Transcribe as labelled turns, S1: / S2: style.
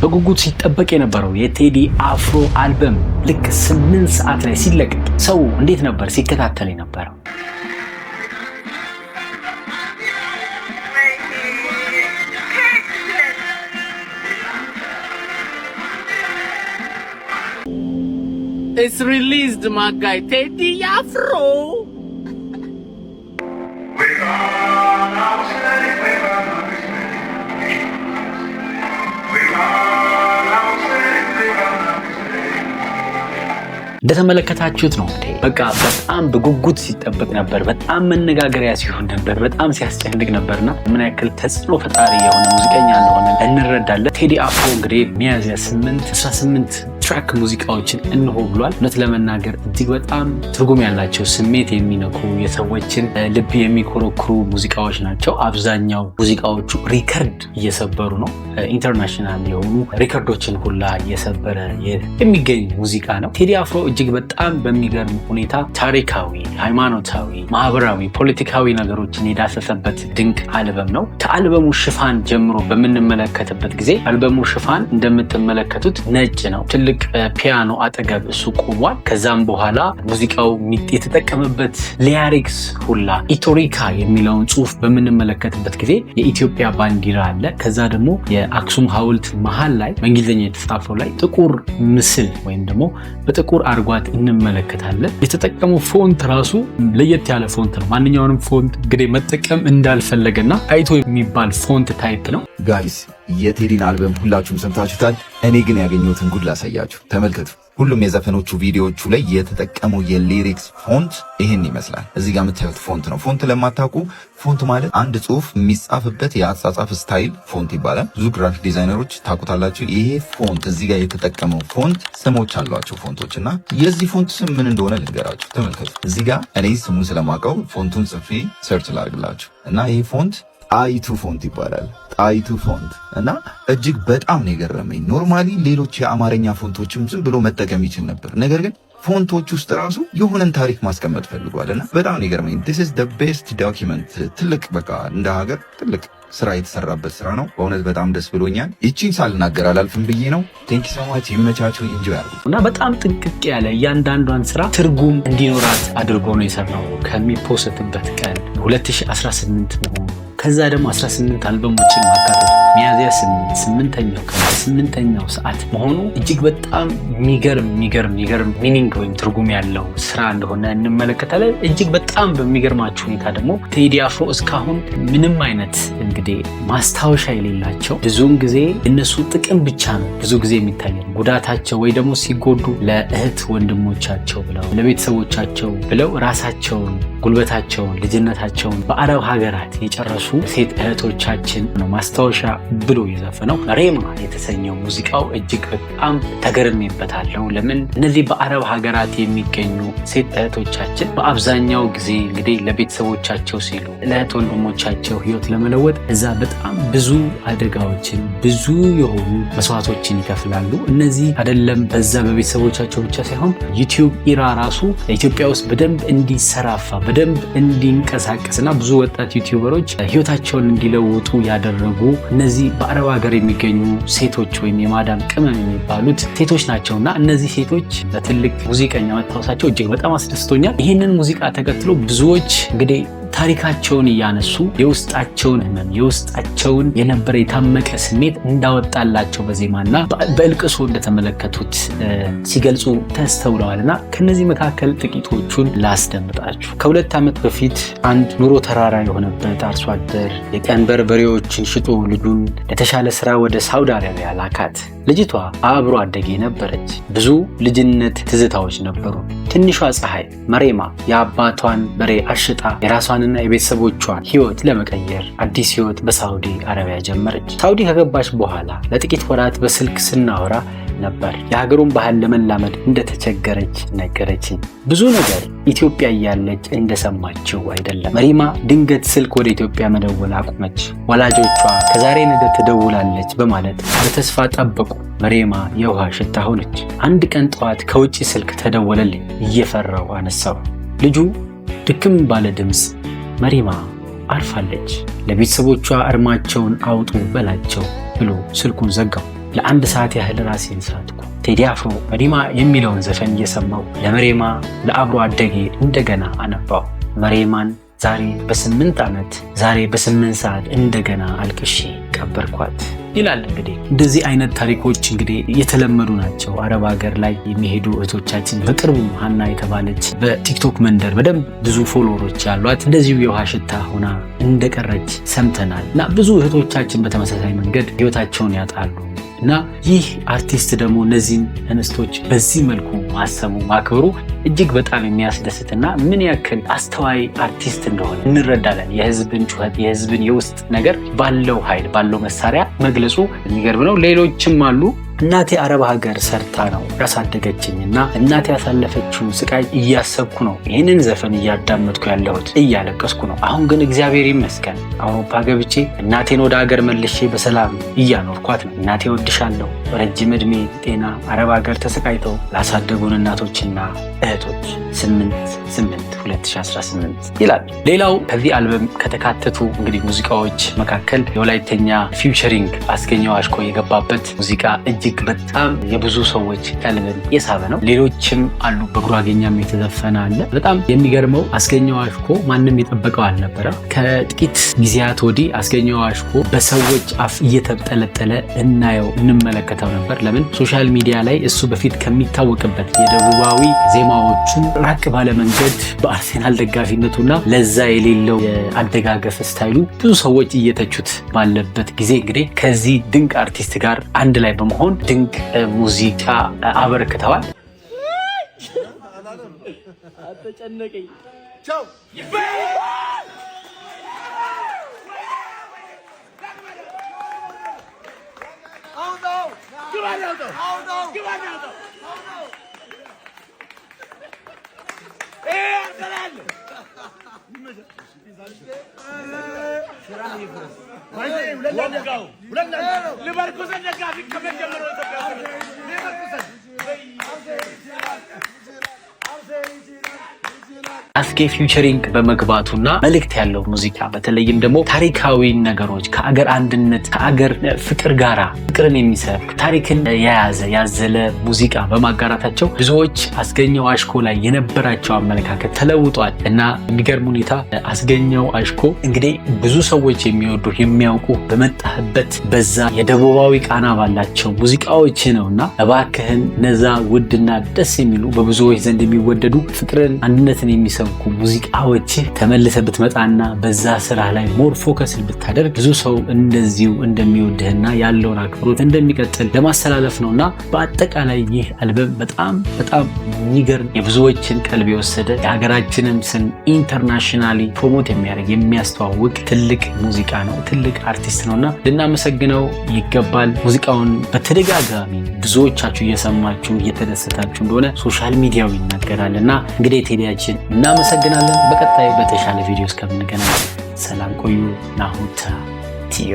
S1: በጉጉት ሲጠበቅ የነበረው የቴዲ አፍሮ አልበም ልክ 8 ሰዓት ላይ ሲለቀቅ ሰው እንዴት ነበር ሲከታተል የነበረው?
S2: It's released, my guy, Teddy Afro.
S1: እንደተመለከታችሁት ነው እንዴ? በቃ በጣም በጉጉት ሲጠበቅ ነበር። በጣም መነጋገሪያ ሲሆን ነበር። በጣም ሲያስጨንቅ ነበርና ምን ያክል ተጽዕኖ ፈጣሪ የሆነ ሙዚቀኛ እንደሆነ እንረዳለን። ቴዲ አፍሮ እንግዲህ ሚያዝያ 18 ትራክ ሙዚቃዎችን እንሆ ብሏል። እውነት ለመናገር እጅግ በጣም ትርጉም ያላቸው ስሜት የሚነኩ የሰዎችን ልብ የሚኮረኩሩ ሙዚቃዎች ናቸው። አብዛኛው ሙዚቃዎቹ ሪከርድ እየሰበሩ ነው። ኢንተርናሽናል የሆኑ ሪከርዶችን ሁላ እየሰበረ የሚገኝ ሙዚቃ ነው። ቴዲ አፍሮ እጅግ በጣም በሚገርም ሁኔታ ታሪካዊ፣ ሃይማኖታዊ፣ ማህበራዊ፣ ፖለቲካዊ ነገሮችን የዳሰሰበት ድንቅ አልበም ነው። ከአልበሙ ሽፋን ጀምሮ በምንመለከትበት ጊዜ አልበሙ ሽፋን እንደምትመለከቱት ነጭ ነው። ትልቅ ፒያኖ አጠገብ እሱ ቆሟል። ከዛም በኋላ ሙዚቃው የተጠቀመበት ሊሪክስ ሁላ ኢቶሪካ የሚለውን ጽሑፍ በምንመለከትበት ጊዜ የኢትዮጵያ ባንዲራ አለ። ከዛ ደግሞ የአክሱም ሐውልት መሃል ላይ በእንግሊዝኛ የተጻፈው ላይ ጥቁር ምስል ወይም ደግሞ በጥቁር አርጓት እንመለከታለን። የተጠቀመው ፎንት ራሱ ለየት ያለ ፎንት ነው። ማንኛውንም ፎንት እንግዲህ መጠቀም እንዳልፈለገና አይቶ የሚባል ፎንት ታይፕ ነው።
S3: ጋይስ የቴዲን አልበም ሁላችሁም ሰምታችሁታል። እኔ ግን ያገኘሁትን ጉድ ላሳያችሁ። ተመልከቱ። ሁሉም የዘፈኖቹ ቪዲዮዎቹ ላይ የተጠቀመው የሊሪክስ ፎንት ይህን ይመስላል። እዚህ ጋር የምታዩት ፎንት ነው። ፎንት ለማታውቁ ፎንት ማለት አንድ ጽሑፍ የሚጻፍበት የአጻጻፍ ስታይል ፎንት ይባላል። ብዙ ግራፊክ ዲዛይነሮች ታውቁታላችሁ። ይሄ ፎንት እዚህ ጋር የተጠቀመው ፎንት ስሞች አሏቸው ፎንቶች እና የዚህ ፎንት ስም ምን እንደሆነ ልንገራችሁ። ተመልከቱ። እዚህ ጋር እኔ ስሙን ስለማውቀው ፎንቱን ጽፌ ሰርች ላድርግላችሁ እና ይሄ ፎንት ጣይቱ ፎንት ይባላል። ጣይቱ ፎንት እና እጅግ በጣም ነው የገረመኝ። ኖርማሊ ሌሎች የአማርኛ ፎንቶችም ዝም ብሎ መጠቀም ይችል ነበር። ነገር ግን ፎንቶች ውስጥ ራሱ የሆነን ታሪክ ማስቀመጥ ፈልጓልና በጣም ነው የገረመኝ። this is the best document። ትልቅ በቃ እንደ ሀገር ትልቅ ስራ የተሰራበት ስራ ነው። በእውነት በጣም ደስ ብሎኛል። ይቺን ሳልናገር አላልፍም ብዬ ነው። ቴንክ ዩ ሶ ማች። ይመቻችሁ። ኢንጆይ አድርጉ
S1: እና በጣም ጥንቅቅ ያለ እያንዳንዷን ስራ ትርጉም እንዲኖራት አድርጎ ነው የሰራው። ከሚፖስትበት ቀን 2018 መሆኑ ከዛ ደግሞ 18 አልበሞችን ማካተት ሚያዝያ 8ኛው ቀን 8ኛው ሰዓት መሆኑ እጅግ በጣም የሚገርም ሚኒንግ ወይም ትርጉም ያለው ስራ እንደሆነ እንመለከታለን። እጅግ በጣም በሚገርማችሁ ሁኔታ ደግሞ ቴዲ አፍሮ እስካሁን ምንም አይነት እንግዲህ ማስታወሻ የሌላቸው ብዙውን ጊዜ እነሱ ጥቅም ብቻ ነው ብዙ ጊዜ የሚታየው ጉዳታቸው ወይ ደግሞ ሲጎዱ ለእህት ወንድሞቻቸው ብለው ለቤተሰቦቻቸው ብለው ራሳቸውን፣ ጉልበታቸውን፣ ልጅነታቸውን በአረብ ሀገራት የጨረሱ ሴት እህቶቻችን ነው ማስታወሻ ብሎ የዘፈነው። ሬማ የተሰኘው ሙዚቃው እጅግ በጣም ተገርሜበታለሁ። ለምን እነዚህ በአረብ ሀገራት የሚገኙ ሴት እህቶቻችን በአብዛኛው ጊዜ እንግዲህ ለቤተሰቦቻቸው ሲሉ ለእህት ወንድሞቻቸው ህይወት ለመለወጥ እዛ በጣም ብዙ አደጋዎችን ብዙ የሆኑ መስዋዕቶችን ይከፍላሉ። እነዚህ አይደለም በዛ በቤተሰቦቻቸው ብቻ ሳይሆን ዩቲዩብ ኢራ ራሱ ኢትዮጵያ ውስጥ በደንብ እንዲሰራፋ በደንብ እንዲንቀሳቀስና ብዙ ወጣት ዩቲዩበሮች ህይወታቸውን እንዲለውጡ ያደረጉ እነዚህ በአረብ ሀገር የሚገኙ ሴቶች ወይም የማዳም ቅመም የሚባሉት ሴቶች ናቸውና እነዚህ ሴቶች በትልቅ ሙዚቀኛ መታወሳቸው እጅግ በጣም አስደስቶኛል። ይህንን ሙዚቃ ተከትሎ ብዙዎች እንግዲህ ታሪካቸውን እያነሱ የውስጣቸውን ህመም የውስጣቸውን የነበረ የታመቀ ስሜት እንዳወጣላቸው በዜማና በእልቅሶ እንደተመለከቱት ሲገልጹ ተስተውለዋልና ከነዚህ መካከል ጥቂቶቹን ላስደምጣችሁ። ከ2 ዓመት በፊት አንድ ኑሮ ተራራ የሆነበት አርሶ አደር የቀንበር በሬዎችን ሽጦ ልጁን ለተሻለ ስራ ወደ ሳውዲ አረቢያ ላካት። ልጅቷ አብሮ አደጌ ነበረች። ብዙ ልጅነት ትዝታዎች ነበሩ። ትንሿ ፀሐይ መሬማ የአባቷን በሬ አሽጣ የራሷንና የቤተሰቦቿን ህይወት ለመቀየር አዲስ ህይወት በሳውዲ አረቢያ ጀመረች። ሳውዲ ከገባች በኋላ ለጥቂት ወራት በስልክ ስናወራ ነበር። የሀገሩን ባህል ለመላመድ እንደተቸገረች ነገረችኝ። ብዙ ነገር ኢትዮጵያ እያለች እንደሰማችው አይደለም። መሪማ ድንገት ስልክ ወደ ኢትዮጵያ መደወል አቁመች። ወላጆቿ ከዛሬ ነገ ትደውላለች በማለት በተስፋ ጠበቁ። መሪማ የውሃ ሽታ ሆነች። አንድ ቀን ጠዋት ከውጭ ስልክ ተደወለልኝ። እየፈራው አነሳው። ልጁ ድክም ባለ ድምፅ መሪማ አርፋለች፣ ለቤተሰቦቿ እርማቸውን አውጡ በላቸው ብሎ ስልኩን ዘጋው። ለ1 ሰዓት ያህል ራሴን ሳትኩ። ቴዲ አፍሮ መዲማ የሚለውን ዘፈን እየሰማው ለመሬማ ለአብሮ አደጌ እንደገና አነባው። መሬማን ዛሬ በ8 ዓመት ዛሬ በ8 ሰዓት እንደገና አልቅሼ ቀበርኳት ይላል። እንግዲህ እንደዚህ አይነት ታሪኮች እንግዲህ የተለመዱ ናቸው። አረብ ሀገር ላይ የሚሄዱ እህቶቻችን በቅርቡ ሀና የተባለች በቲክቶክ መንደር በደንብ ብዙ ፎሎወሮች ያሏት እንደዚሁ የውሃ ሽታ ሆና እንደቀረች ሰምተናል። እና ብዙ እህቶቻችን በተመሳሳይ መንገድ ህይወታቸውን ያጣሉ። እና ይህ አርቲስት ደግሞ እነዚህን እንስቶች በዚህ መልኩ ማሰሙ ማክበሩ እጅግ በጣም የሚያስደስትና ምን ያክል አስተዋይ አርቲስት እንደሆነ እንረዳለን። የህዝብን ጩኸት የህዝብን የውስጥ ነገር ባለው ኃይል ባለው መሳሪያ መግለጹ የሚገርም ነው። ሌሎችም አሉ። እናቴ አረብ ሀገር ሰርታ ነው ያሳደገችኝና እናቴ ያሳለፈችውን ስቃይ እያሰብኩ ነው ይህንን ዘፈን እያዳመጥኩ ያለሁት፣ እያለቀስኩ ነው። አሁን ግን እግዚአብሔር ይመስገን አውሮፓ ገብቼ እናቴን ወደ ሀገር መልሼ በሰላም እያኖርኳት ነው። እናቴ ወድሻለሁ፣ ረጅም ዕድሜ ጤና፣ አረብ ሀገር ተሰቃይተው ላሳደጉን እናቶችና እህቶች 8/8/2018 ይላል። ሌላው ከዚህ አልበም ከተካተቱ እንግዲህ ሙዚቃዎች መካከል የወላይተኛ ፊውቸሪንግ አስገኘው አሽኮ የገባበት ሙዚቃ እጅግ በጣም የብዙ ሰዎች ቀልብን የሳበ ነው። ሌሎችም አሉ። በጉራጌኛም የተዘፈነ አለ። በጣም የሚገርመው አስገኘው አሽኮ ማንም የጠበቀው አልነበረም። ከጥቂት ጊዜያት ወዲህ አስገኘው አሽኮ በሰዎች አፍ እየተጠለጠለ እንመለከተው ነበር። ለምን? ሶሻል ሚዲያ ላይ እሱ በፊት ከሚታወቅበት የደቡባዊ ዜማዎቹን ራቅ ባለ መንገድ በአርሴናል ደጋፊነቱና ለዛ የሌለው የአደጋገፍ ስታይሉ ብዙ ሰዎች እየተቹት ባለበት ጊዜ እንግዲህ ከዚህ ድንቅ አርቲስት ጋር አንድ ላይ በመሆን ድንቅ ሙዚቃ አበርክተዋል። አስጌ ፊውቸሪንግ በመግባቱና መልእክት ያለው ሙዚቃ በተለይም ደግሞ ታሪካዊ ነገሮች ከአገር አንድነት ከአገር ፍቅር ጋራ ፍቅርን የሚሰብክ ታሪክን ያዘለ ሙዚቃ በማጋራታቸው ብዙዎች አስገኘው አሽኮ ላይ የነበራቸው አመለካከት ተለውጧል እና የሚገርም ሁኔታ አስገኘው አሽኮ እንግዲህ ብዙ ሰዎች የሚወዱ የሚያውቁ በመጣህበት በዛ የደቡባዊ ቃና ባላቸው ሙዚቃዎች ነውና እባክህን እነዛ ውድና ደስ የሚሉ በብዙዎች ዘንድ የሚወደዱ ፍቅርን አንድነትን የሚሰብኩ ሙዚቃዎች ተመልሰ ብትመጣና በዛ ስራ ላይ ሞር ፎከስ ብታደርግ ብዙ ሰው እንደዚሁ እንደሚወድህና ያለውን አክብሮት እንደሚቀጥል ለማስተላለፍ ነውና በአጠቃላይ ይህ አልበም በጣም የሚገርም የብዙዎችን ቀልብ የወሰደ የሀገራችንን ስም ኢንተርናሽናሊ ፕሮሞት የሚያደርግ የሚያስተዋውቅ ትልቅ ሙዚቃ ነው። ትልቅ አርቲስት ነውና ልናመሰግነው ይገባል። ሙዚቃውን በተደጋጋሚ ብዙዎቻችሁ እየሰማችሁ እየተደሰታችሁ እንደሆነ ሶሻል ሚዲያው ይናገራልና እንግዲህ ቴዲያችን እናመሰግናለን። በቀጣይ በተሻለ ቪዲዮ እስከምንገናኝ ሰላም ቆዩ። ናሁታ ቲዮ